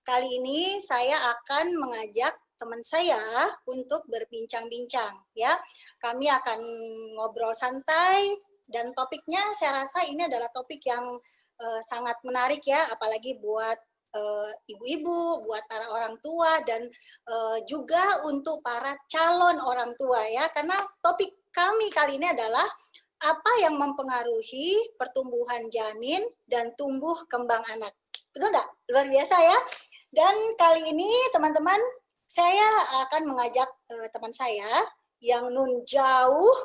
Kali ini saya akan mengajak teman saya untuk berbincang-bincang ya. Kami akan ngobrol santai dan topiknya saya rasa ini adalah topik yang sangat menarik ya, apalagi buat ibu-ibu, buat para orang tua dan juga untuk para calon orang tua ya. Karena topik kami kali ini adalah apa yang mempengaruhi pertumbuhan janin dan tumbuh kembang anak. Betul enggak? Luar biasa ya. Dan kali ini teman-teman, saya akan mengajak teman saya yang nun jauh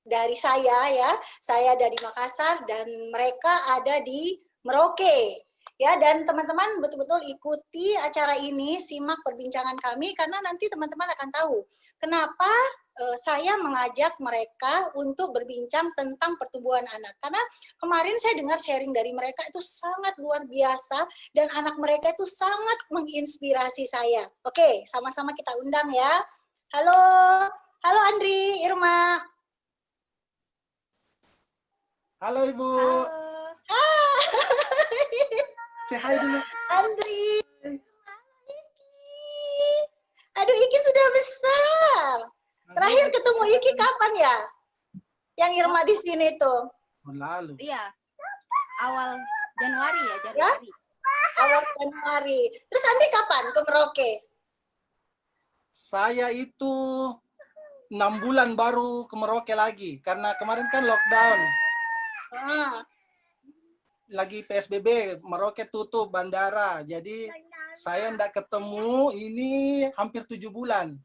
dari saya ya. Saya ada di Makassar dan mereka ada di Merauke. Ya, dan teman-teman betul-betul ikuti acara ini, simak perbincangan kami karena nanti teman-teman akan tahu kenapa saya mengajak mereka untuk berbincang tentang pertumbuhan anak. Karena kemarin saya dengar sharing dari mereka itu sangat luar biasa dan anak mereka itu sangat menginspirasi saya. Oke, sama-sama kita undang ya. Halo, halo Andri, Irma. Halo Ibu. Say hi dulu. Andri. Aduh, Iki sudah besar. Terakhir ketemu Iki kapan ya? Yang Irma di sini tuh. Lalu. Iya. Awal Januari ya, Januari. Ya? Awal Januari. Terus Andri kapan ke Merauke? Saya itu 6 bulan baru ke Merauke lagi karena kemarin kan lockdown. Lagi PSBB, Merauke tutup bandara. Jadi saya enggak ketemu ini hampir 7 bulan.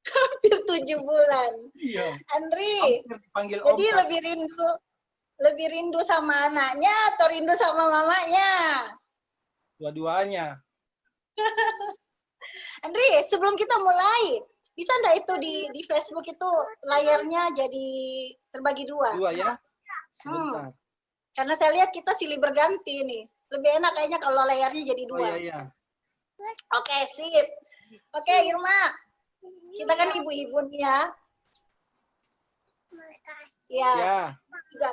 Hampir 7 bulan. Iya. Andri, dipanggil jadi Om, lebih rindu sama anaknya atau rindu sama mamanya? dua-duanya. Andri, sebelum kita mulai, bisa enggak itu di Facebook itu layarnya jadi terbagi dua? Dua ya? Sebentar. Karena saya lihat kita silih berganti nih. Lebih enak kayaknya kalau layarnya jadi dua. Oh iya. Oke, sip. Oke, Irma. Kita kan ibu-ibu nih ya. Ya.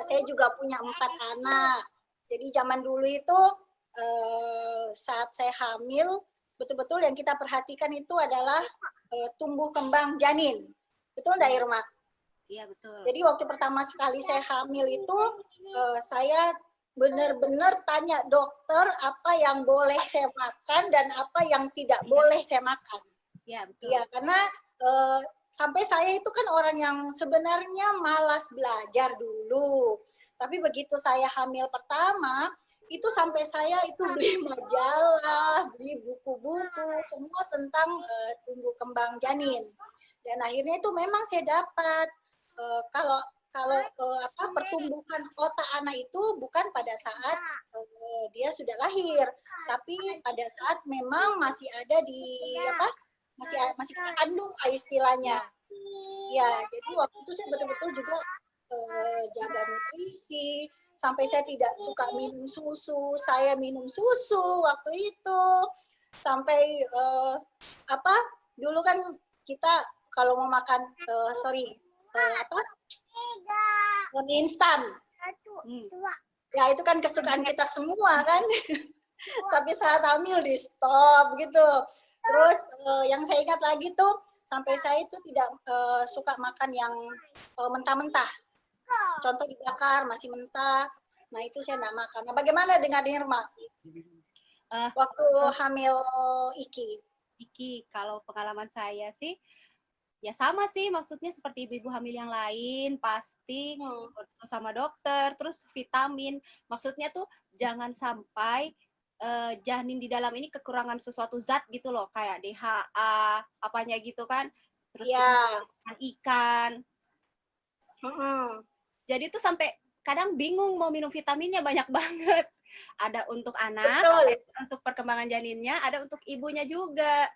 Saya juga punya 4 anak. Jadi zaman dulu itu saat saya hamil, betul-betul yang kita perhatikan itu adalah tumbuh kembang janin. Betul enggak, Irma? Iya, betul. Jadi waktu pertama sekali saya hamil itu, saya benar-benar tanya dokter apa yang boleh saya makan dan apa yang tidak boleh saya makan. Iya, betul. Iya, karena sampai saya itu kan orang yang sebenarnya malas belajar dulu. Tapi begitu saya hamil pertama, itu sampai saya itu beli majalah, beli buku-buku, semua tentang tumbuh kembang janin. Dan akhirnya itu memang saya dapat kalau pertumbuhan otak anak itu bukan pada saat dia sudah lahir, tapi pada saat memang masih ada di masih kita kandung istilahnya. Ya, jadi waktu itu saya betul-betul juga jaga nutrisi, sampai saya tidak suka minum susu, saya minum susu waktu itu. Sampai dulu kan kita kalau mau makan mie instan. Ya itu kan kesukaan kita semua kan. Tapi saat hamil di stop gitu. Terus yang saya ingat lagi tuh sampai saya itu tidak suka makan yang mentah-mentah. Contoh dibakar masih mentah. Nah itu saya enggak makan. Nah, bagaimana dengan Irma? Waktu hamil Iki, kalau pengalaman saya sih ya sama sih, maksudnya seperti ibu-ibu hamil yang lain, pasti sama dokter, terus vitamin. Maksudnya tuh jangan sampai janin di dalam ini kekurangan sesuatu zat gitu loh, kayak DHA, apanya gitu kan. Terus ikan. Jadi tuh sampai kadang bingung mau minum vitaminnya banyak banget. Ada untuk anak, untuk perkembangan janinnya, ada untuk ibunya juga.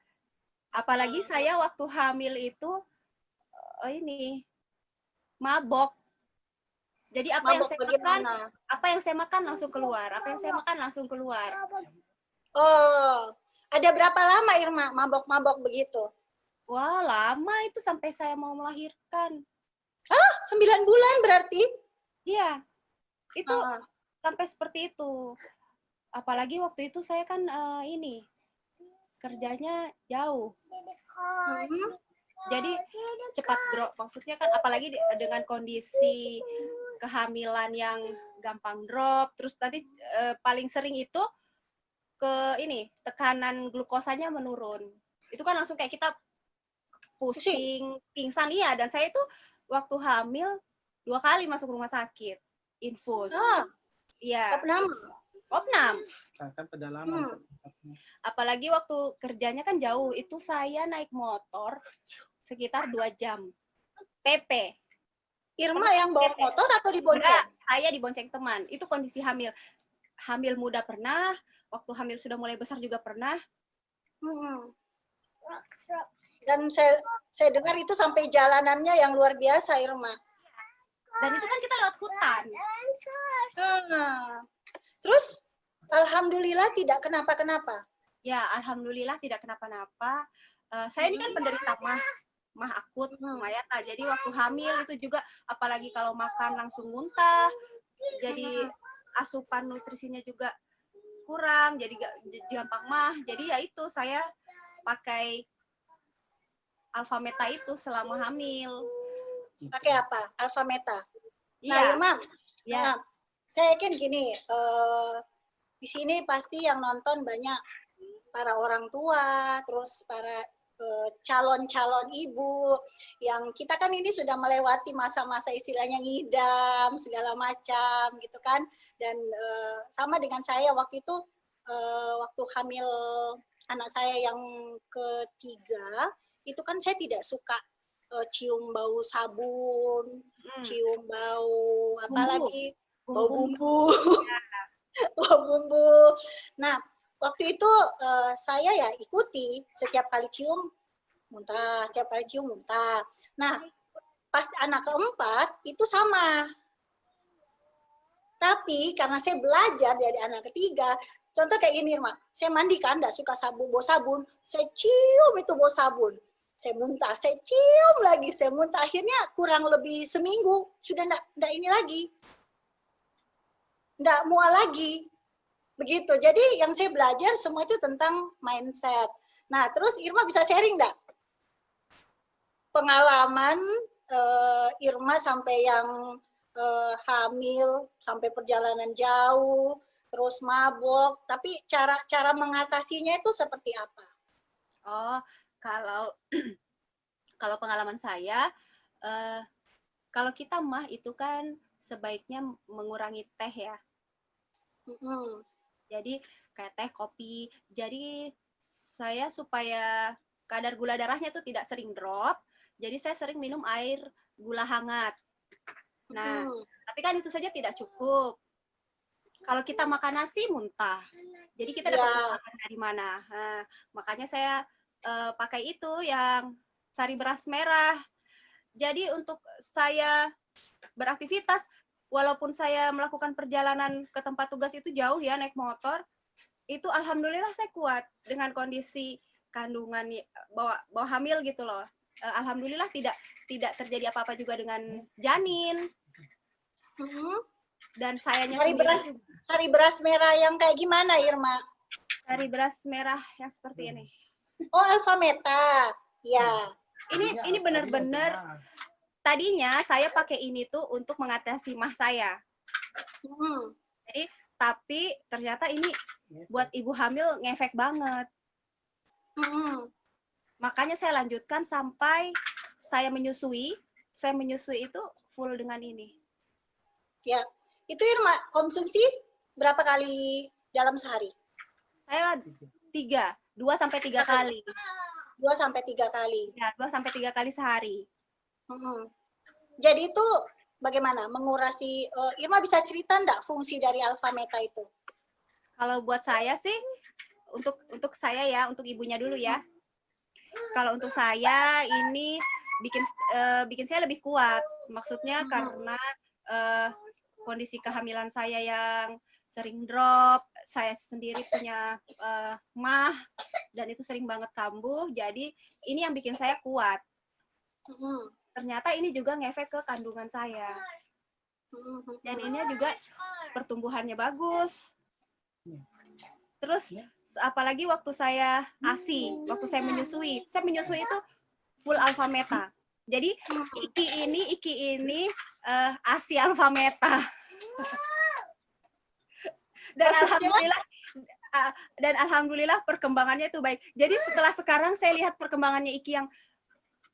Apalagi saya waktu hamil itu mabok. Jadi apa yang saya makan langsung keluar. Oh, ada berapa lama Irma mabok-mabok begitu? Wah, lama itu sampai saya mau melahirkan. 9 bulan berarti? Iya. Itu sampai seperti itu. Apalagi waktu itu saya kan kerjanya jauh. Mhm. Jadi cepat drop. Maksudnya kan apalagi dengan kondisi kehamilan yang gampang drop, terus nanti paling sering itu ke ini tekanan glukosanya menurun. Itu kan langsung kayak kita pusing, pingsan, iya. Dan saya itu waktu hamil 2 kali masuk rumah sakit, infus. Iya. Opnam. Kan pedalaman. Apalagi waktu kerjanya kan jauh, itu saya naik motor sekitar 2 jam. PP. Irma yang bawa motor atau dibonceng? Enggak, saya dibonceng teman. Itu kondisi hamil. Hamil muda pernah, waktu hamil sudah mulai besar juga pernah. Dan saya dengar itu sampai jalanannya yang luar biasa, Irma. Dan itu kan kita lewat hutan. Terus, alhamdulillah tidak kenapa-kenapa. Ya, alhamdulillah tidak kenapa-napa. Saya ini kan penderita mah akut, mayata. Jadi waktu hamil itu juga, apalagi kalau makan langsung muntah, jadi asupan nutrisinya juga kurang, jadi gampang mah. Jadi ya itu saya pakai Alfameta itu selama hamil. Pakai apa? Alfameta. Iya. Nah, Irma, ya. saya yakin gini, di sini pasti yang nonton banyak para orang tua, terus para calon-calon ibu yang kita kan ini sudah melewati masa-masa istilahnya ngidam segala macam gitu kan, dan sama dengan saya waktu itu waktu hamil anak saya yang ketiga itu kan saya tidak suka cium bau sabun, cium bau apalagi bau bumbu. Bau bumbu. Nah, waktu itu saya ya ikuti setiap kali cium muntah, setiap kali cium muntah. Nah, pas anak keempat itu sama. Tapi karena saya belajar dari anak ketiga, contoh kayak gini, Mak. Saya mandi kan, enggak suka bau sabun. Saya cium itu bau sabun. Saya muntah, saya cium lagi, saya muntah. Akhirnya kurang lebih seminggu, sudah enggak ini lagi. Enggak mual lagi. Begitu. Jadi yang saya belajar semua itu tentang mindset. Nah, terus Irma bisa sharing enggak? Pengalaman Irma sampai yang hamil, sampai perjalanan jauh, terus mabok, tapi cara mengatasinya itu seperti apa? Oh, kalau pengalaman saya, kalau kita mah itu kan sebaiknya mengurangi teh ya. Jadi kayak teh, kopi. Jadi saya supaya kadar gula darahnya tuh tidak sering drop, jadi saya sering minum air gula hangat. Nah, tapi kan itu saja tidak cukup. Kalau kita makan nasi muntah, jadi kita dapat makan dari mana? Nah, makanya saya pakai itu yang sari beras merah. Jadi untuk saya beraktivitas, walaupun saya melakukan perjalanan ke tempat tugas itu jauh ya, naik motor, itu alhamdulillah saya kuat dengan kondisi kandungan bawa hamil gitu loh. Alhamdulillah tidak terjadi apa-apa juga dengan janin. Dan sayanya sari beras merah yang kayak gimana, Irma? Sari beras merah yang seperti ini. Oh, Alfameta. Ya. Ini benar-benar tadinya saya pakai ini tuh untuk mengatasi mah saya. Jadi tapi ternyata ini buat ibu hamil ngefek banget. Makanya saya lanjutkan sampai saya menyusui. Saya menyusui itu full dengan ini. Ya, itu Irma konsumsi berapa kali dalam sehari? Saya 2-3 kali. 2-3 kali. Ya, 2-3 kali sehari. Jadi itu bagaimana mengurasi? Irma bisa cerita enggak fungsi dari Alfameta itu? Kalau buat saya sih, untuk saya ya, untuk ibunya dulu ya. Kalau untuk saya ini bikin saya lebih kuat. Maksudnya karena kondisi kehamilan saya yang sering drop, saya sendiri punya mah, dan itu sering banget kambuh. Jadi ini yang bikin saya kuat. Ternyata ini juga ngefek ke kandungan saya. Dan ini juga pertumbuhannya bagus. Terus apalagi waktu saya ASI, waktu saya menyusui itu full alfa meta. Jadi Iki ini ASI alfa meta. Dan alhamdulillah perkembangannya itu baik. Jadi setelah sekarang saya lihat perkembangannya Iki yang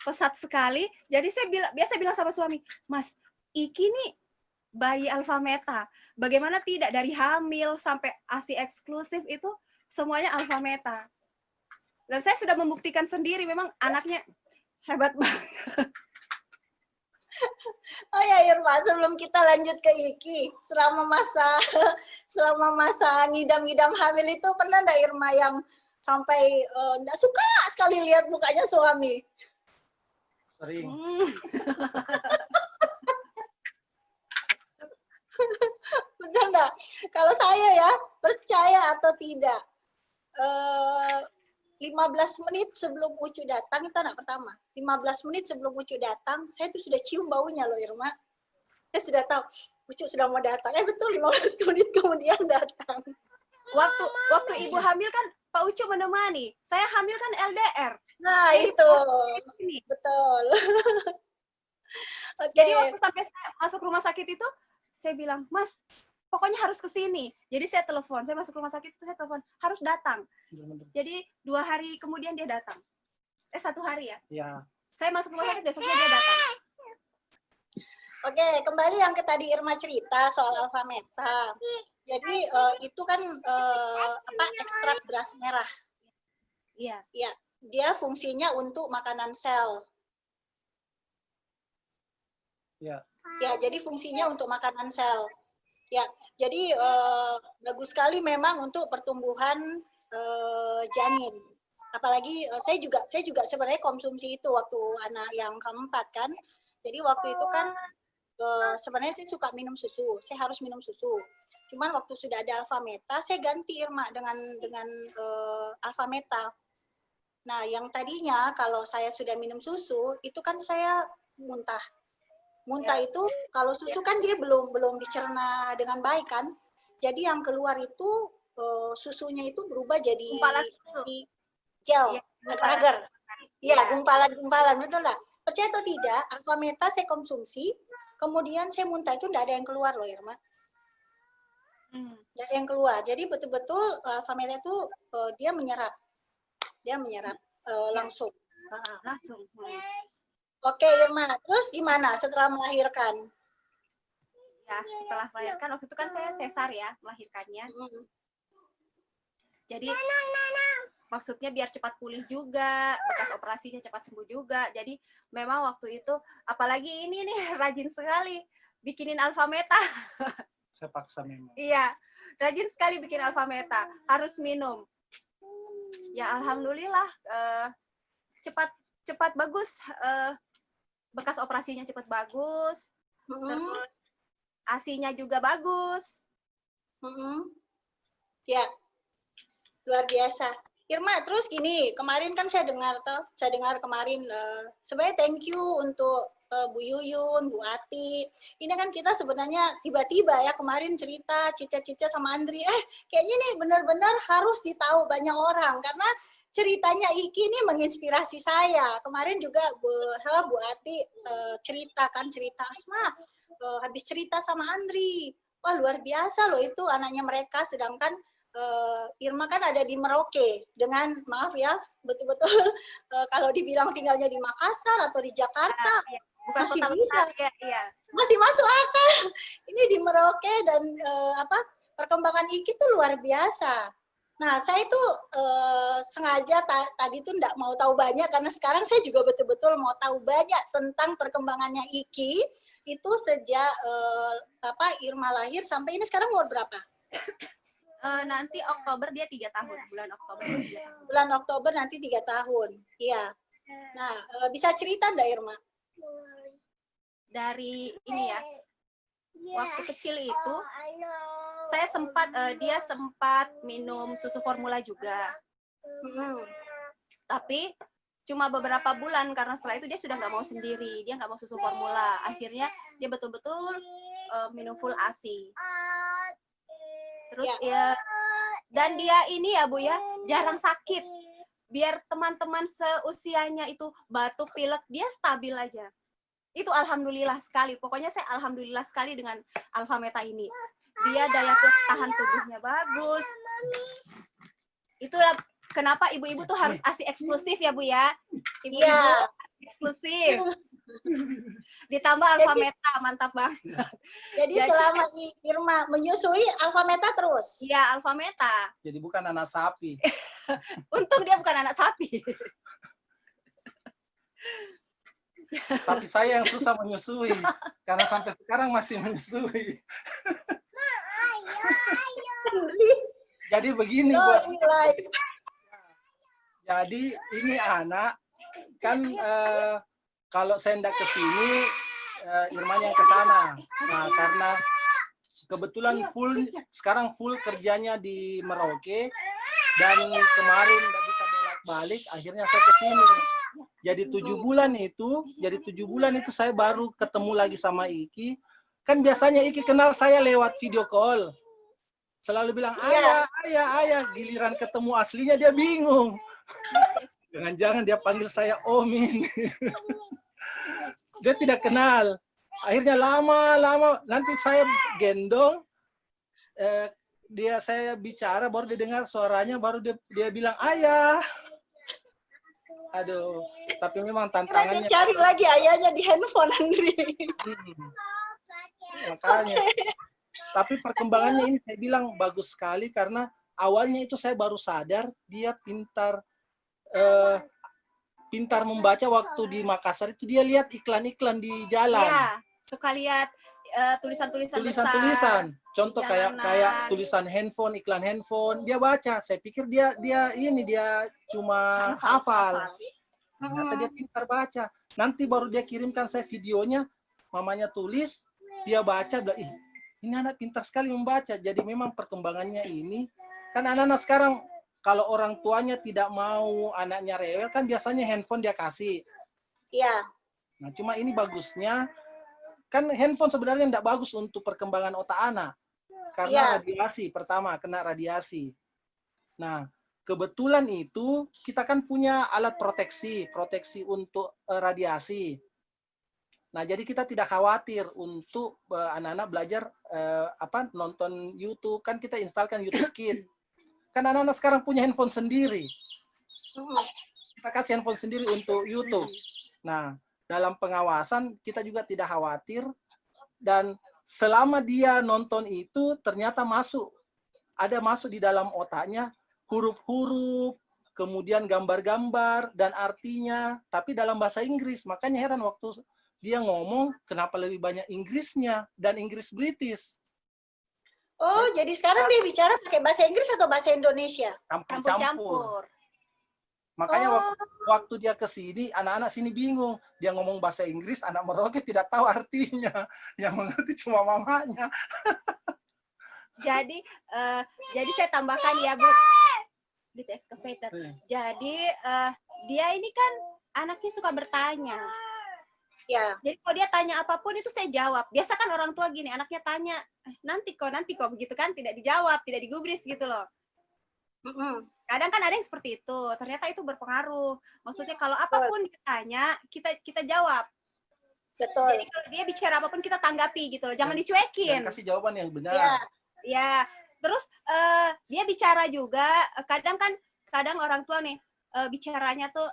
pesat sekali. Jadi saya biasa bilang sama suami, Mas, Iki nih bayi alfa meta. Bagaimana tidak, dari hamil sampai ASI eksklusif itu semuanya alfa meta. Dan saya sudah membuktikan sendiri memang anaknya hebat banget. Oh ya Irma, sebelum kita lanjut ke Iki, selama masa ngidam-ngidam hamil itu pernah nggak Irma yang sampai nggak suka sekali lihat mukanya suami? Sering. Betul nggak? Kalau saya ya, percaya atau tidak, 15 menit sebelum Ucu datang, itu anak pertama. 15 menit sebelum Ucu datang, saya tuh sudah cium baunya loh Irma. Saya sudah tahu, Ucu sudah mau datang. Betul, 15 menit kemudian datang. Waktu ibu hamil kan Pak Ucu menemani. Saya hamil kan LDR. Nah, jadi, itu. Betul. Okay. Jadi waktu sampai saya masuk rumah sakit itu, saya bilang, Mas, pokoknya harus ke sini. Jadi saya telepon, saya masuk rumah sakit itu saya telepon, harus datang. Jadi 2 hari kemudian dia datang. 1 hari ya? Ya. Saya masuk rumah sakit, besoknya dia datang. Oke, kembali yang ke tadi Irma cerita soal alfa meta. Jadi itu kan ekstrak beras merah. Iya. Iya, dia fungsinya untuk makanan sel. Ya. Ya, jadi fungsinya untuk makanan sel. Ya, jadi bagus sekali memang untuk pertumbuhan janin. Apalagi saya juga sebenarnya konsumsi itu waktu anak yang keempat kan. Jadi waktu itu kan sebenarnya saya suka minum susu, saya harus minum susu. Cuman waktu sudah ada alfa meta, saya ganti Irma dengan alfa meta. Nah, yang tadinya kalau saya sudah minum susu, itu kan saya muntah. Muntah itu kalau susu kan dia belum dicerna dengan baik kan. Jadi yang keluar itu susunya itu berubah jadi gel, agar-agar. Iya, gumpalan-gumpalan, betul nggak? Percaya atau tidak, alfa meta saya konsumsi, kemudian saya muntah itu nggak ada yang keluar loh Irma. Nggak ada yang keluar. Jadi betul-betul alfa meta itu dia menyerap langsung. Langsung. Oke Irma, terus gimana setelah melahirkan? Ya, setelah melahirkan, waktu itu kan saya sesar ya melahirkannya. Jadi maksudnya biar cepat pulih juga, bekas operasinya cepat sembuh juga. Jadi memang waktu itu, apalagi ini nih rajin sekali bikinin alfa meta. Saya paksa memang. Iya, rajin sekali bikin alfa meta, harus minum. Ya alhamdulillah cepat bagus, bekas operasinya cepat bagus, terus ASI-nya juga bagus. Ya, luar biasa. Irma, terus gini, kemarin kan saya dengar kemarin, sebenarnya thank you untuk Bu Yuyun, Bu Ati. Ini kan kita sebenarnya tiba-tiba ya kemarin cerita Cica sama Andri, kayaknya nih benar-benar harus ditahu banyak orang karena ceritanya Iki ini menginspirasi saya. Kemarin juga Bu Ati cerita Asma, habis cerita sama Andri. Wah luar biasa loh itu anaknya mereka, sedangkan Irma kan ada di Merauke dengan, maaf ya, betul-betul kalau dibilang tinggalnya di Makassar atau di Jakarta, masih bisa, masih masuk akal. Ini di Merauke dan perkembangan Iki tuh luar biasa. Nah, saya tuh sengaja tadi tuh nggak mau tahu banyak karena sekarang saya juga betul-betul mau tahu banyak tentang perkembangannya Iki itu sejak Irma lahir sampai ini sekarang umur berapa? Nanti Oktober dia 3 tahun, bulan Oktober. Bulan Oktober nanti 3 tahun, iya. Nah, bisa cerita nggak Irma? Dari ini ya, waktu kecil itu saya dia sempat minum susu formula juga. Tapi cuma beberapa bulan karena setelah itu dia sudah nggak mau sendiri, dia nggak mau susu formula. Akhirnya dia betul-betul minum full ASI. Terus Dan dia ini ya Bu ya, jarang sakit. Biar teman-teman seusianya itu batuk, pilek, dia stabil aja. Itu alhamdulillah sekali. Pokoknya saya alhamdulillah sekali dengan Alpha Meta ini. Dia daya tahan tubuhnya bagus. Itulah kenapa ibu-ibu tuh harus ASI eksklusif ya Bu ya. Ibu-ibu eksklusif. Ditambah Alpha Meta, mantap banget. Jadi selama Irma menyusui Alpha Meta terus? Iya, Alpha Meta. Jadi bukan anak sapi. Untung dia bukan anak sapi. Tapi saya yang susah menyusui. Karena sampai sekarang masih menyusui. Jadi begini, Bu. Jadi ini anak, kan kalau saya hendak ke sini, Irmanya yang ke sana. Nah, karena kebetulan sekarang full kerjanya di Merauke, dan kemarin nggak bisa bolak-balik, akhirnya saya ke sini. Jadi 7 bulan itu saya baru ketemu lagi sama Iki. Kan biasanya Iki kenal saya lewat video call. Selalu bilang, ayah, giliran ketemu aslinya dia bingung. Jangan-jangan dia panggil saya Omin. Dia tidak kenal. Akhirnya lama, nanti saya gendong, saya bicara, baru dia dengar suaranya, baru dia bilang, ayah. Aduh, tapi memang tantangannya. Dia cari lagi ayahnya di handphone, Andri. Makanya. Tapi perkembangannya ini saya bilang bagus sekali, karena awalnya itu saya baru sadar dia pintar membaca. Waktu di Makassar itu dia lihat iklan-iklan di jalan. Iya, suka lihat tulisan-tulisan Tulisan. Contoh kayak tulisan handphone, iklan handphone, dia baca. Saya pikir dia cuma hafal. Ternyata dia pintar baca. Nanti baru dia kirimkan saya videonya, mamanya tulis, dia baca, bilang, ih, ini anak pintar sekali membaca. Jadi memang perkembangannya ini, kan anak-anak sekarang kalau orang tuanya tidak mau anaknya rewel, kan biasanya handphone dia kasih. Iya. Nah, cuma ini bagusnya, kan handphone sebenarnya tidak bagus untuk perkembangan otak anak. Karena radiasi, pertama kena radiasi. Nah, kebetulan itu kita kan punya alat proteksi untuk radiasi. Nah, jadi kita tidak khawatir untuk anak-anak belajar nonton YouTube. Kan kita instalkan YouTube Kids. Kan anak-anak sekarang punya handphone sendiri. Kita kasih handphone sendiri untuk YouTube. Nah, dalam pengawasan kita juga tidak khawatir. Dan selama dia nonton itu, ternyata ada masuk di dalam otaknya huruf-huruf, kemudian gambar-gambar, dan artinya, tapi dalam bahasa Inggris. Makanya heran waktu dia ngomong, kenapa lebih banyak Inggrisnya dan Inggris British. Oh, jadi sekarang dia bicara pakai bahasa Inggris atau bahasa Indonesia? Campur-campur. Makanya waktu dia ke sini, anak-anak sini bingung. Dia ngomong bahasa Inggris, anak Merauke tidak tahu artinya. Yang mengerti cuma mamanya. Jadi saya tambahkan ya, Bu. Di excavator. Jadi dia ini kan anaknya suka bertanya. Ya. Jadi kalau dia tanya apapun itu saya jawab. Biasa kan orang tua gini, anaknya tanya, nanti kok begitu kan, tidak dijawab, tidak digubris gitu loh. Kadang kan ada yang seperti itu. Ternyata itu berpengaruh. Maksudnya kalau apapun ditanya, kita jawab. Betul. Jadi kalau dia bicara apapun kita tanggapi gitu loh. Jangan dicuekin. Dan kasih jawaban yang benar. Ya. Terus dia bicara juga. Kadang orang tua nih bicaranya tuh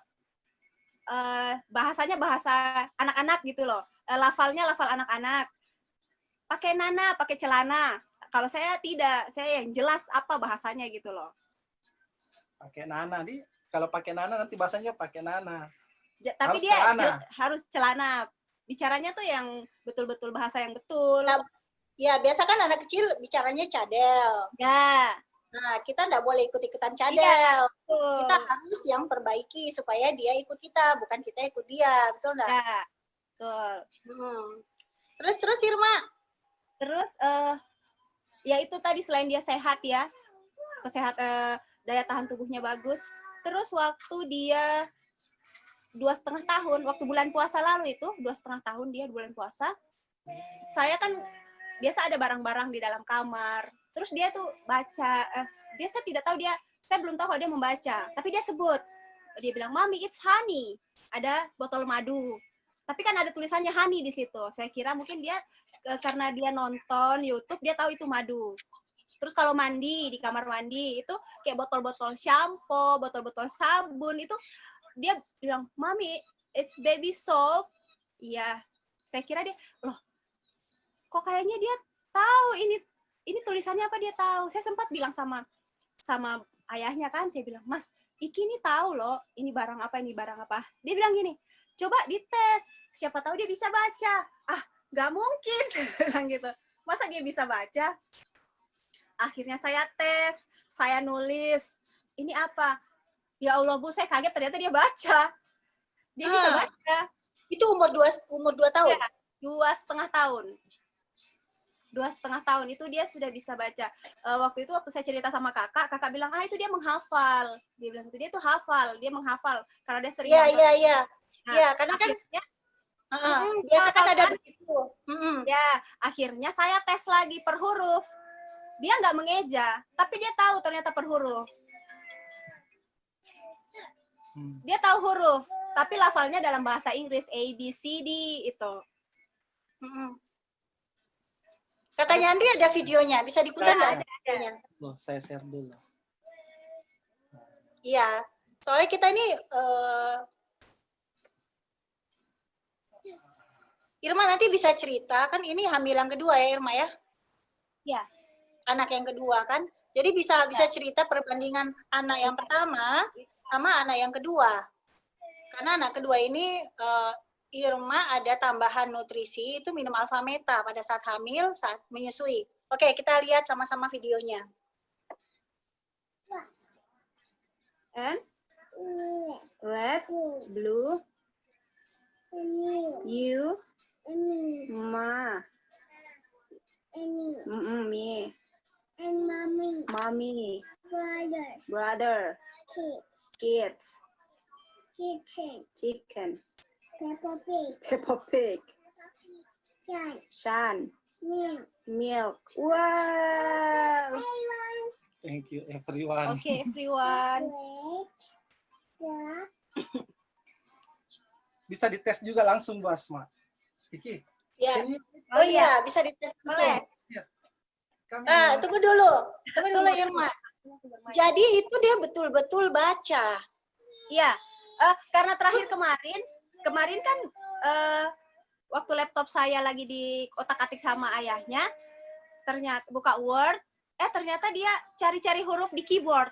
bahasanya bahasa anak-anak gitu loh. Lafalnya lafal anak-anak. Pakai nana, pakai celana. Kalau saya tidak, saya yang jelas apa bahasanya gitu loh. Pakai nana nih. Kalau pakai nana nanti bahasanya pakai nana. Tapi dia harus celana. Bicaranya tuh yang betul-betul bahasa yang betul. Ya, biasa kan anak kecil bicaranya cadel. Ya. Nah, kita nggak boleh ikut-ikutan cadel. Ya, kita harus yang perbaiki supaya dia ikut kita, bukan kita ikut dia. Betul nggak? Ya, betul. Terus Irma? Terus, ya itu tadi selain dia sehat ya, daya tahan tubuhnya bagus. Terus waktu dia 2,5 tahun, waktu bulan puasa lalu itu, 2,5 tahun dia bulan puasa, saya kan biasa ada barang-barang di dalam kamar. Terus dia tuh baca, saya tidak tahu saya belum tahu kalau dia membaca, tapi dia sebut, dia bilang, "Mami, it's honey." Ada botol madu. Tapi kan ada tulisannya honey di situ. Saya kira mungkin dia karena dia nonton YouTube, dia tahu itu madu. Terus kalau mandi, di kamar mandi, itu kayak botol-botol shampoo, botol-botol sabun, itu dia bilang, "Mami, it's baby soap." Iya, saya kira dia, loh, kok kayaknya dia tahu ini tulisannya apa, dia tahu. Saya sempat bilang sama ayahnya kan, saya bilang, "Mas, Iki ini tahu loh, ini barang apa, ini barang apa." Dia bilang gini, "Coba dites, siapa tahu dia bisa baca." Ah, nggak mungkin, saya bilang gitu. Masa dia bisa baca? Akhirnya saya tes, saya nulis, ini apa? Ya Allah Bu, saya kaget ternyata dia baca. Dia bisa baca. Itu umur 2 tahun? Ya, 2,5 tahun. 2,5 tahun itu dia sudah bisa baca. Waktu itu waktu saya cerita sama kakak bilang, itu dia menghafal. Dia bilang itu dia tuh hafal, dia menghafal karena dia sering. Iya. Nah, Iya, karena kan biasa kan ada begitu. Ya, akhirnya saya tes lagi per huruf. Dia nggak mengeja, tapi dia tahu ternyata per huruf. Dia tahu huruf, tapi lafalnya dalam bahasa Inggris A, B, C, D itu. Katanya Andri ada videonya, bisa diputar nggak videonya? Loh, saya share dulu. Iya, soalnya kita ini Irma nanti bisa cerita, kan ini hamil yang kedua ya Irma ya? Ya. Anak yang kedua kan? Jadi bisa cerita perbandingan anak yang pertama sama anak yang kedua. Karena anak kedua ini Irma ada tambahan nutrisi, itu minum Alfameta pada saat hamil, saat menyusui. Oke, kita lihat sama-sama videonya. And red, blue, you, ma, me, and mommy, brother, brother, kids, kitchen, chicken, Peppa Peppa Pig, Sun, sun, milk. milk. Wow! Thank you everyone. Okay, everyone. Bisa dites juga langsung Bu Asma. Iki. Ya. Can you- Oh iya, bisa dites. Boleh. Kami Nah, tunggu dulu Irma. Jadi itu dia betul-betul baca. Iya, karena terakhir kemarin kan waktu laptop saya lagi di otak-atik sama ayahnya, ternyata buka Word, ternyata dia cari-cari huruf di keyboard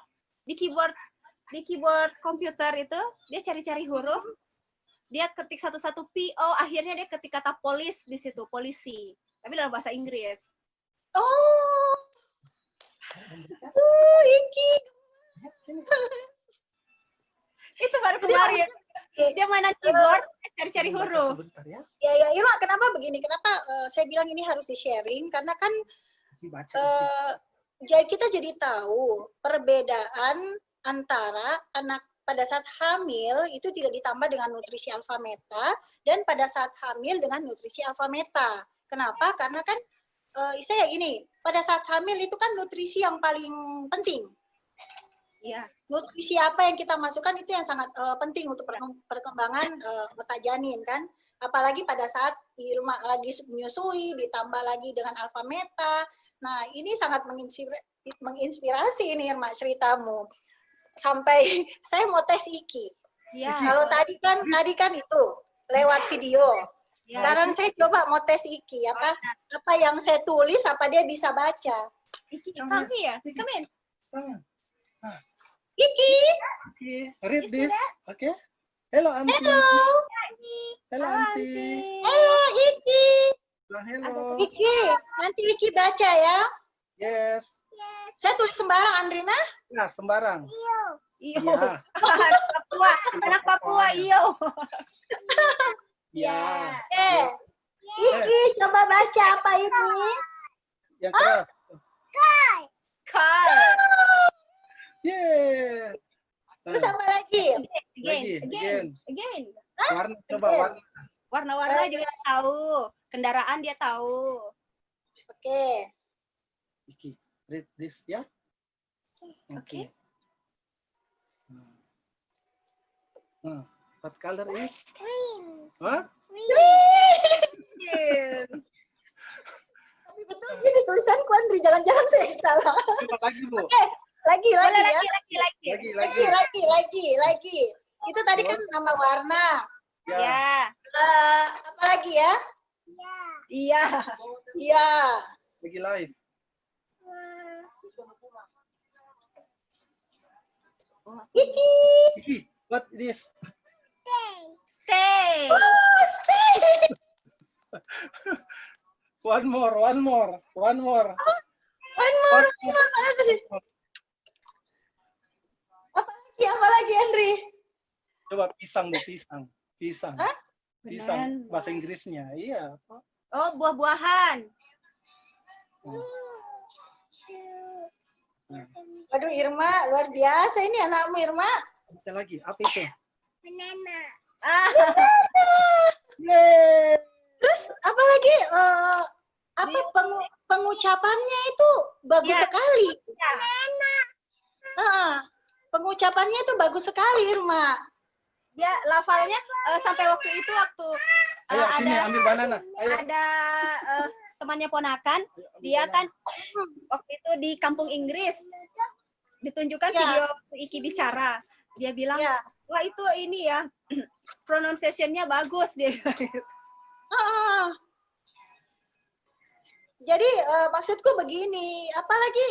komputer itu, dia cari-cari huruf, dia ketik satu-satu PO, akhirnya dia ketik kata polis di situ, polisi, tapi dalam bahasa Inggris. Oh. Iki. Itu baru kemarin. Dia mainan keyboard, cari-cari huruf. Sebentar ya. Ya, Irma, kenapa begini? Kenapa saya bilang ini harus di-sharing? Karena kan Iki baca. jadi kita jadi tahu perbedaan antara anak pada saat hamil itu tidak ditambah dengan nutrisi Alfameta dan pada saat hamil dengan nutrisi Alfameta. Kenapa? Karena kan saya gini, pada saat hamil itu kan nutrisi yang paling penting. Iya. Nutrisi apa yang kita masukkan itu yang sangat penting untuk perkembangan otak janin kan. Apalagi pada saat di rumah lagi menyusui, ditambah lagi dengan Alfameta. Nah, ini sangat menginspirasi ini Irma ceritamu. Sampai saya mau tes Iki. Iya. Kalau tadi kan itu lewat video. Ya. Sekarang saya coba mau tes Iki, apa yang saya tulis apa dia bisa baca. Iki, come here. Come in. Iki. Okay, read this. Okay. Hello Auntie. Hello. Hello Auntie. Halo Iki. Hello. Iki, nanti Iki baca ya. Yes. Saya tulis sembarang Andrina. Ya, sembarang. Iyo. Ya. Anak Papua, iyo. Ya. Iki coba baca apa ini? Yang keras. Car. Yeah. Terus apa lagi? Again. Warna coba Again. warna. Warna-warna juga tahu. Kendaraan dia tahu. Oke. Iki. Read this, ya. Okay. What color is? Green. What? Green. Tapi betul jadi tulisanku Andri, jangan-jangan saya yang salah. Coba lagi, Bu. Lagi Boleh ya. Lagi. Itu tadi kan nama warna. Ya. Apa lagi ya? Iya. Iya. Lagi live. Iki. What is? Stay. Oh, stay. One more. One more. Apa lagi Andri? Coba pisang, Bu, pisang. Hah? Pisang, bahasa Inggrisnya. Iya. Oh, buah-buahan. Aduh Irma, luar biasa ini anakmu Irma. Baca lagi, apa itu? Banana. Ah, Terus apa lagi? Pengucapannya itu bagus Ya. sekali. ya. Pengucapannya itu bagus sekali Irma. Dia lafalnya sampai waktu itu Ayo, sini ada ambil banana. Ayo. ada temannya ponakan, dia kan waktu itu di kampung Inggris ditunjukkan Ya. video Iki bicara. Dia bilang, Ya. wah itu ini ya pronunciation-nya bagus dia. Ah. Jadi maksudku begini, apalagi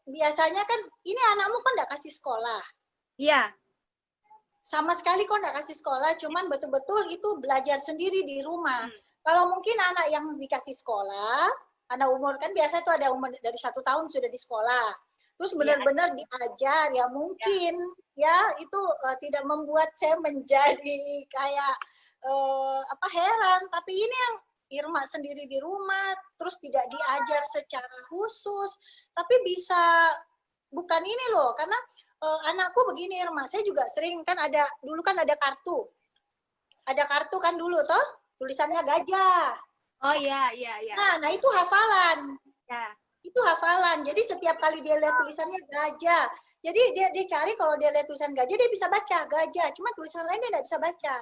biasanya kan ini anakmu kan nggak kasih sekolah. Iya, Sama sekali kok nggak kasih sekolah, cuman betul-betul itu belajar sendiri di rumah. Kalau mungkin anak yang dikasih sekolah, anak umur kan biasa itu ada umur dari 1 tahun sudah di sekolah. Terus benar-benar diajar ya mungkin ya itu tidak membuat saya menjadi kayak heran. Tapi ini yang Irma sendiri di rumah, terus tidak diajar secara khusus, tapi bisa bukan ini loh, karena anakku begini Irma, saya juga sering kan dulu kan ada kartu kan dulu toh, tulisannya gajah. oh iya. Nah itu hafalan. Ya. Itu hafalan. Jadi setiap kali dia lihat tulisannya gajah, jadi dia cari kalau dia lihat tulisan gajah dia bisa baca gajah. Cuma tulisan lain dia nggak bisa baca.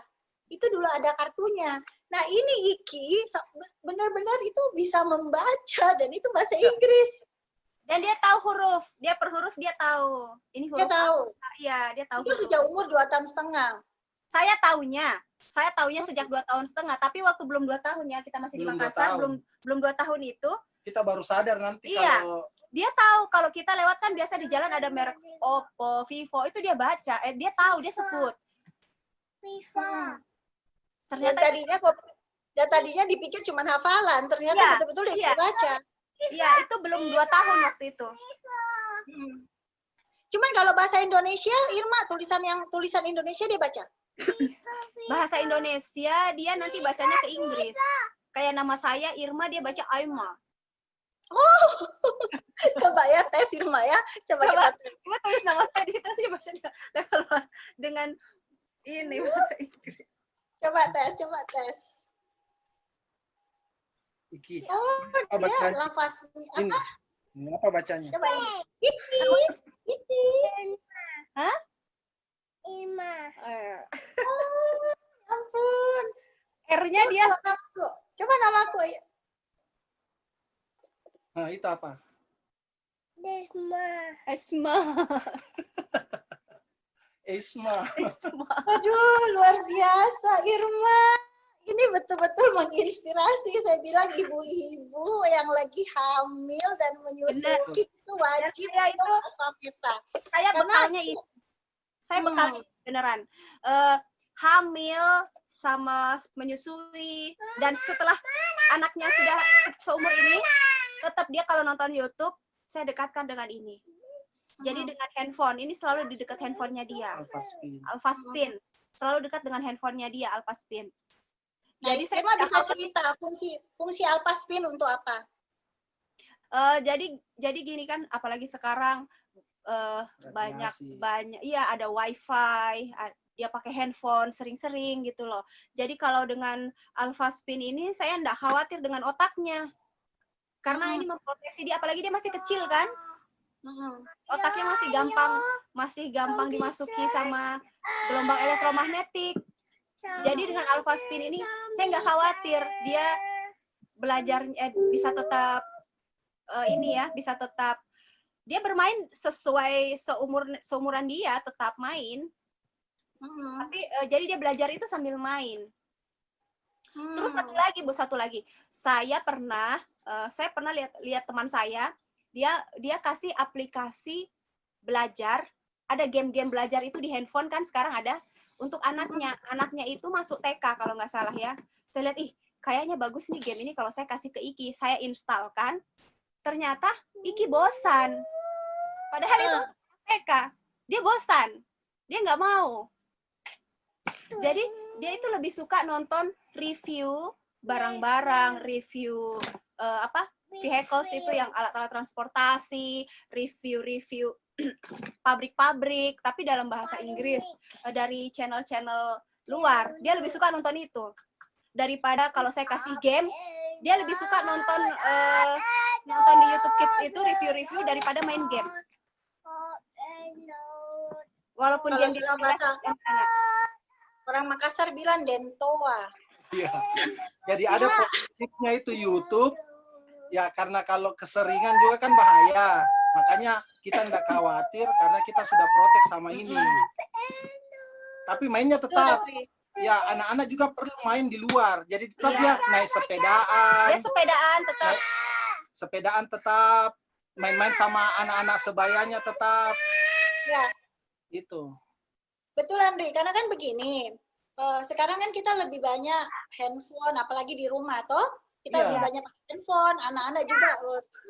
Itu dulu ada kartunya. Nah ini Iki benar-benar itu bisa membaca dan itu bahasa Inggris. Dan dia tahu huruf, dia per huruf dia tahu. Ini huruf Dia tahu. apa? Iya, dia tahu. Itu huruf. sejak umur 2,5 tahun. Saya taunya sejak 2,5 tahun, tapi waktu belum 2 tahun ya, kita masih di Belum 2 Makassar, tahun. belum 2 tahun itu, Kita baru sadar nanti Iya. kalau dia tahu kalau kita lewat kan biasa di jalan ada merek Oppo, Vivo, itu dia baca, dia tahu, dia sebut. Dan Ternyata tadinya dipikir cuma hafalan, ternyata Iya, betul-betul dia iya. bisa baca. iya, itu belum 2 tahun waktu itu. Cuman kalau bahasa Indonesia, Irma tulisan Indonesia dia baca. Bahasa Indonesia dia nanti bacanya ke Inggris. Kayak nama saya Irma, dia baca Aima. Coba ya tes Irma ya. Coba kita tes. Gue tulis nama saya di situ, dia baca dengan ini bahasa Inggris. Coba tes. Iki. Oh, Apa dia bacanya? lafaznya Ini. apa? Ini apa bacanya? Coba ini. Iti. Hah? Ima. Oh, ampun. R-nya dia Kalau namaku. Coba namaku. Nah, itu apa? Desma. Esma. Isma. Esma. Aduh, luar biasa Irma. Ini betul-betul menginspirasi. Saya bilang ibu-ibu yang lagi hamil dan menyusui itu wajib Dan saya itu- untuk alfabeta. Saya Karena bekalnya itu. Saya bekalnya beneran. Hamil sama menyusui, dan setelah anaknya sudah seumur ini, tetap dia kalau nonton YouTube, saya dekatkan dengan ini. Jadi dengan handphone, ini selalu di dekat handphonenya dia. Alfaspin. Alfaspin, selalu dekat dengan handphonenya dia, Alfaspin. Nah, Jadi saya Irma bisa tahu- cerita fungsi alpaspin untuk apa? jadi gini kan, apalagi sekarang banyak iya ada wifi, dia pakai handphone sering-sering gitu loh. Jadi kalau dengan Alfaspin ini saya enggak khawatir dengan otaknya, karena ini memproteksi dia, apalagi dia masih kecil kan, Otaknya masih gampang dimasuki sama gelombang elektromagnetik. Jadi dengan alpha spin ini saya nggak khawatir dia belajar bisa tetap bisa tetap dia bermain sesuai seumuran dia, tetap main. Tapi jadi dia belajar itu sambil main. Terus satu lagi, saya pernah lihat teman saya, dia kasih aplikasi belajar, ada game-game belajar itu di handphone kan sekarang ada untuk anaknya itu masuk TK kalau nggak salah ya. Saya lihat kayaknya bagus nih game ini kalau saya kasih ke Iki, saya instalkan, ternyata Iki bosan. Padahal itu TK, dia bosan, dia nggak mau. Jadi dia itu lebih suka nonton review barang-barang, review vehicles itu yang alat-alat transportasi, review pabrik-pabrik, tapi dalam bahasa Inggris dari channel-channel luar. Dia lebih suka nonton itu daripada kalau saya kasih game. Dia lebih suka nonton di YouTube Kids itu review-review daripada main game. Walaupun game bahasa orang Makassar bilang dentoa. Iya. Jadi ada positifnya itu YouTube. Ya karena kalau keseringan juga kan bahaya. Makanya kita tidak khawatir karena kita sudah protek sama ini. Tapi mainnya tetap. Ya anak-anak juga perlu main di luar. Jadi tetap ya naik sepedaan. Dia sepedaan tetap. Sepedaan tetap. Main-main sama anak-anak sebayanya tetap. Ya. Itu. Betul Andri, karena kan begini. Sekarang kan kita lebih banyak handphone, apalagi di rumah toh. Kita lebih banyak pakai handphone, anak-anak juga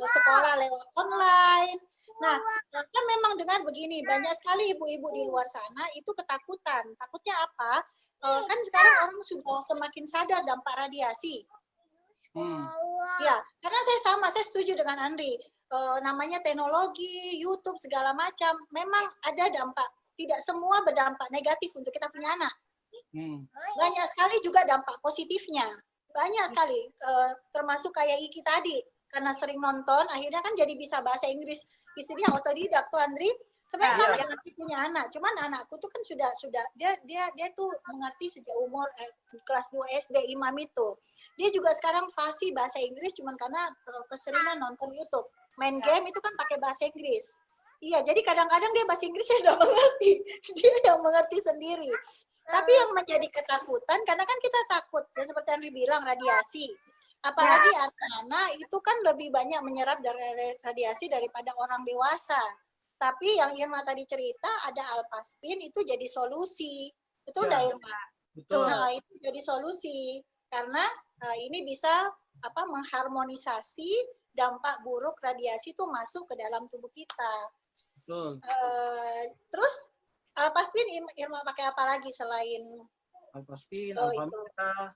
sekolah lewat online. Nah, kan memang dengan begini, banyak sekali ibu-ibu di luar sana itu ketakutan. Takutnya apa? Kan sekarang orang sudah semakin sadar dampak radiasi. Ya, karena saya setuju dengan Andri. Namanya teknologi, YouTube, segala macam, memang ada dampak. Tidak semua berdampak negatif untuk kita punya anak. Banyak sekali juga dampak positifnya. Banyak sekali, termasuk kayak Iki tadi. Karena sering nonton, akhirnya kan jadi bisa bahasa Inggris. Istrinya otodidak tuh Andri. Sebenarnya sama dengan punya anak. Cuman anakku tuh kan sudah dia tuh mengerti sejak umur kelas 2 SD Imam itu. Dia juga sekarang fasih bahasa Inggris cuman karena keseringan nonton YouTube. Main game itu kan pakai bahasa Inggris. Iya, jadi kadang-kadang dia bahasa Inggrisnya udah mengerti. Dia yang mengerti sendiri. Tapi yang menjadi ketakutan, karena kan kita takut, ya seperti Andri bilang, radiasi. Apalagi anak-anak itu kan lebih banyak menyerap dari radiasi daripada orang dewasa. Tapi yang Irma tadi cerita, ada alpha spin itu jadi solusi. Betul nggak Irma? Betul. Nah, itu jadi solusi. Karena ini bisa mengharmonisasi dampak buruk radiasi itu masuk ke dalam tubuh kita. Betul. Terus alpha spin Irma pakai apa lagi selain alpha spin, alpha beta?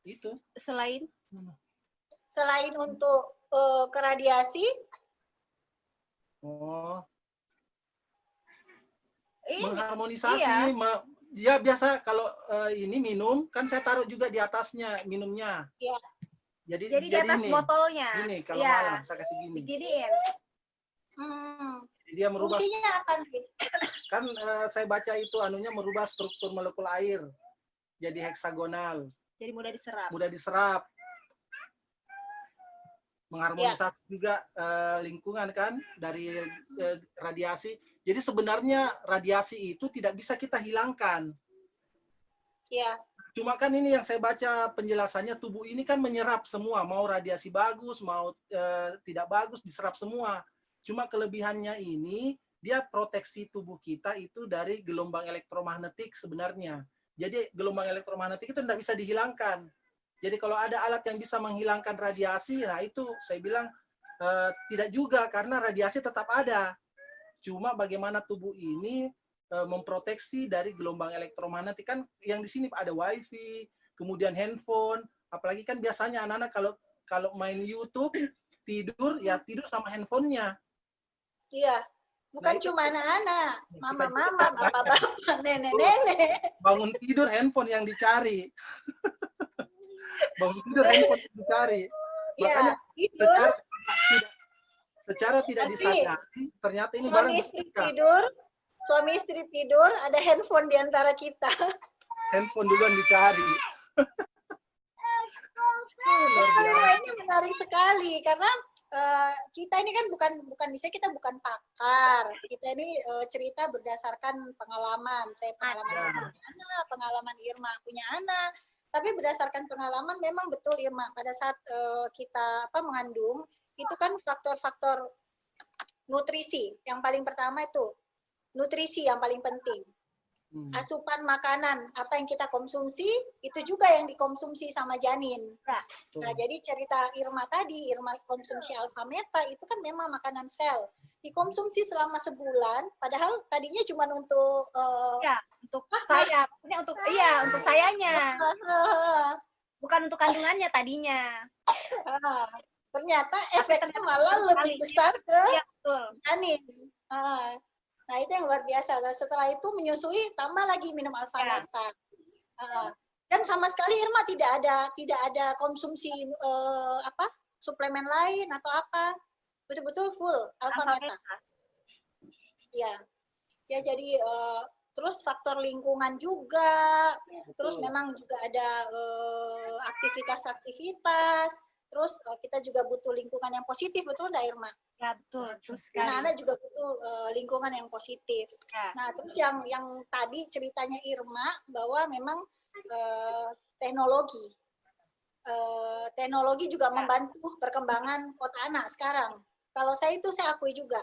Itu. Selain untuk ke radiasi? Mengharmonisasi. Dia biasa kalau ini minum, kan saya taruh juga di atasnya minumnya. Iya. Jadi di atas botolnya. Gini, kalau malam saya kasih gini. Diginiin. Dia merubah. Fungsinya apa nih? Kan saya baca itu merubah struktur molekul air jadi heksagonal. Jadi mudah diserap. Mengharmonisasi juga lingkungan kan dari radiasi. Jadi sebenarnya radiasi itu tidak bisa kita hilangkan. Iya. Cuma kan ini yang saya baca penjelasannya, tubuh ini kan menyerap semua, mau radiasi bagus, mau tidak bagus, diserap semua. Cuma kelebihannya ini, dia proteksi tubuh kita itu dari gelombang elektromagnetik sebenarnya. Jadi gelombang elektromagnetik itu tidak bisa dihilangkan. Jadi kalau ada alat yang bisa menghilangkan radiasi, nah itu saya bilang tidak juga, karena radiasi tetap ada. Cuma bagaimana tubuh ini memproteksi dari gelombang elektromagnetik. Kan yang di sini ada wifi, kemudian handphone, apalagi kan biasanya anak-anak kalau main YouTube, tidur sama handphonenya. Iya, bukan cuma anak-anak, mama-mama, bapak-bapak, nenek-nenek. Bangun tidur handphone yang dicari. Bangun tidur handphone yang dicari. Makanya secara tidak Tapi, disadari ternyata ini barang suami istri tidur, ada handphone di antara kita. handphone duluan dicari. Irma ini menarik sekali karena kita ini kan bukan misalnya kita bukan pakar, kita ini cerita berdasarkan pengalaman. Saya pengalaman saya punya anak, pengalaman Irma punya anak, tapi berdasarkan pengalaman memang betul Irma pada saat kita mengandung itu kan faktor-faktor nutrisi yang paling pertama itu nutrisi yang paling penting. Asupan makanan apa yang kita konsumsi itu juga yang dikonsumsi sama janin. Nah, jadi cerita Irma tadi, Irma konsumsi alfa meta itu kan memang makanan sel. Dikonsumsi selama sebulan, padahal tadinya cuma untuk untuk saya, maksudnya untuk sayanya. Bukan untuk kandungannya tadinya. Ternyata efeknya malah lebih besar ke janin. Nah, itu yang luar biasa. Nah, setelah itu menyusui, tambah lagi minum alfa meta. Dan sama sekali Irma tidak ada konsumsi suplemen lain atau apa. Betul-betul full alfa meta. Ya. Ya, jadi terus faktor lingkungan juga. Terus memang juga ada aktivitas-aktivitas. Terus kita juga butuh lingkungan yang positif, betul nggak Irma? Ya, betul sekali. Anak-anak juga butuh lingkungan yang positif. Ya. Nah, terus yang tadi ceritanya Irma bahwa memang teknologi juga membantu perkembangan otak anak sekarang. Kalau saya akui juga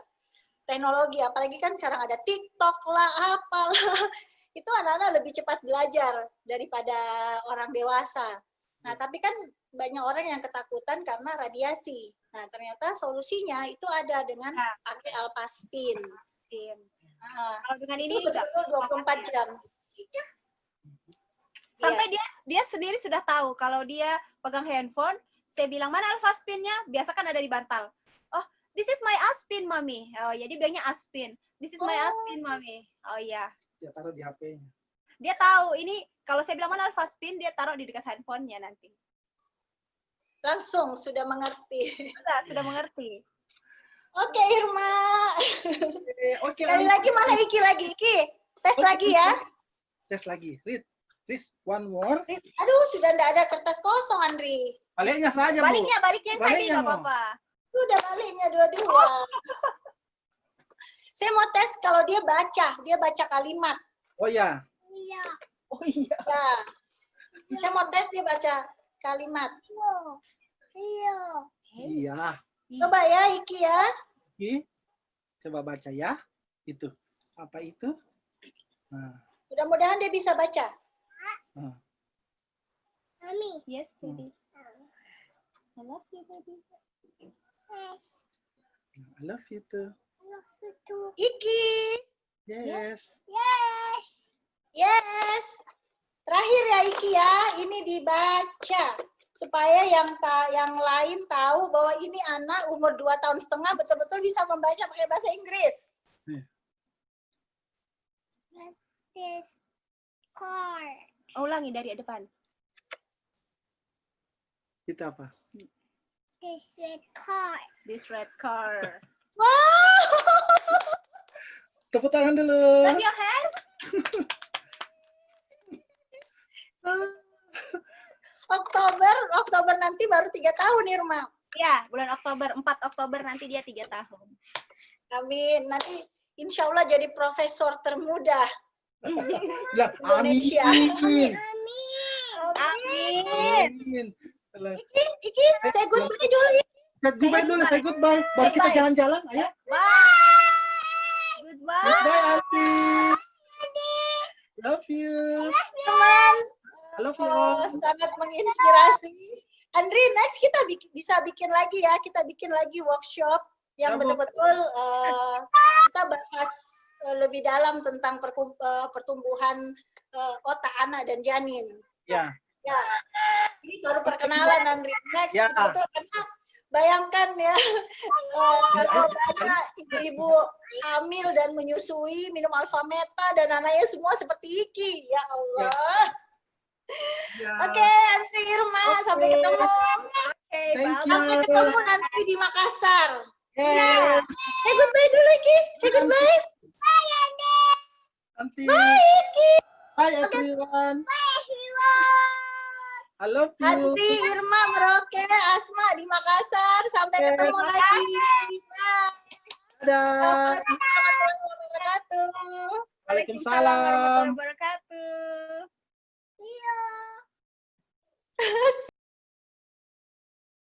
teknologi, apalagi kan sekarang ada TikTok lah, apalah, itu anak-anak lebih cepat belajar daripada orang dewasa. Nah, tapi kan banyak orang yang ketakutan karena radiasi. Nah, ternyata solusinya itu ada dengan pakai Alphaspin. Kalau dengan ini itu betul-betul 24 jam. Sampai dia sendiri sudah tahu kalau dia pegang handphone, saya bilang mana Alphaspin-nya? Biasa kan ada di bantal. Oh, this is my Aspin, Mami. Oh, ya dia bilangnya Aspin. This is my Aspin, Mami. Oh iya. Dia taruh di HP-nya. Dia tahu ini kalau saya bilang mana Alphaspin, dia taruh di dekat handphonenya nanti. Langsung sudah mengerti. Sudah mengerti. Oke, Irma. Oke. Sekali lagi mana Iki lagi? Iki, tes lagi ya. Tes lagi. Read. Please, one more. Aduh, sudah tidak ada kertas kosong, Andri. Baliknya saja, Bu. Baliknya yang tadi nggak apa-apa. Sudah baliknya dua-dua. Saya mau tes kalau dia baca kalimat. Oh ya. Iya. Oh iya. Ya. Saya mau tes dia baca kalimat. Iya. Iya. Coba ya, Iki ya. Iki, coba baca ya. Itu. Apa itu? Nah. Mudah-mudahan dia bisa baca. Mami. Yes, baby. I love you, baby. Yes. I love you too. I love you too. Iki. Yes. Yes. Yes. Terakhir ya Iki ya, ini dibaca supaya yang lain tahu bahwa ini anak umur 2,5 tahun betul-betul bisa membaca pakai bahasa Inggris. This car. Ulangi dari depan. Itu apa? This red car. This red car. Wow. Tepuk tangan dulu. Clap your hand. Oktober nanti baru 3 tahun Irma. Ya, bulan Oktober, 4 Oktober nanti dia 3 tahun. Amin. Nanti insya Allah jadi profesor termuda Indonesia. Amin. Amin. Iki, say goodbye dulu. Say goodbye. Baru kita jalan-jalan, ayo. Bye. Goodbye. Goodbye, Auntie. Love you. Teman, I love you all. sangat menginspirasi. Andri, next kita bisa bikin lagi ya. Kita bikin lagi workshop yang betul-betul kita bahas lebih dalam tentang pertumbuhan otak anak dan janin. Ya. Ya, ini baru perkenalan Andri. Next, Ya. betul karena bayangkan ya, kalau banyak ibu-ibu hamil dan menyusui, minum alfa meta dan anaknya semua seperti Iki. Ya Allah. Ya. Oke, Andri, Irma, sampai ketemu. Okay, Thank bye. you. Sampai ketemu nanti di Makassar. Yeay. Say goodbye dulu, Ki. Say goodbye. Cantik. Bye, Ki. Bye everyone. I love you. Andri, Irma, Merauke, Asma di Makassar. Sampai Oke. ketemu lagi. Bye. Dadah. Assalamualaikum warahmatullahi wabarakatuh. Waalaikumsalam. warahmatullahi wabarakatuh. Yeah.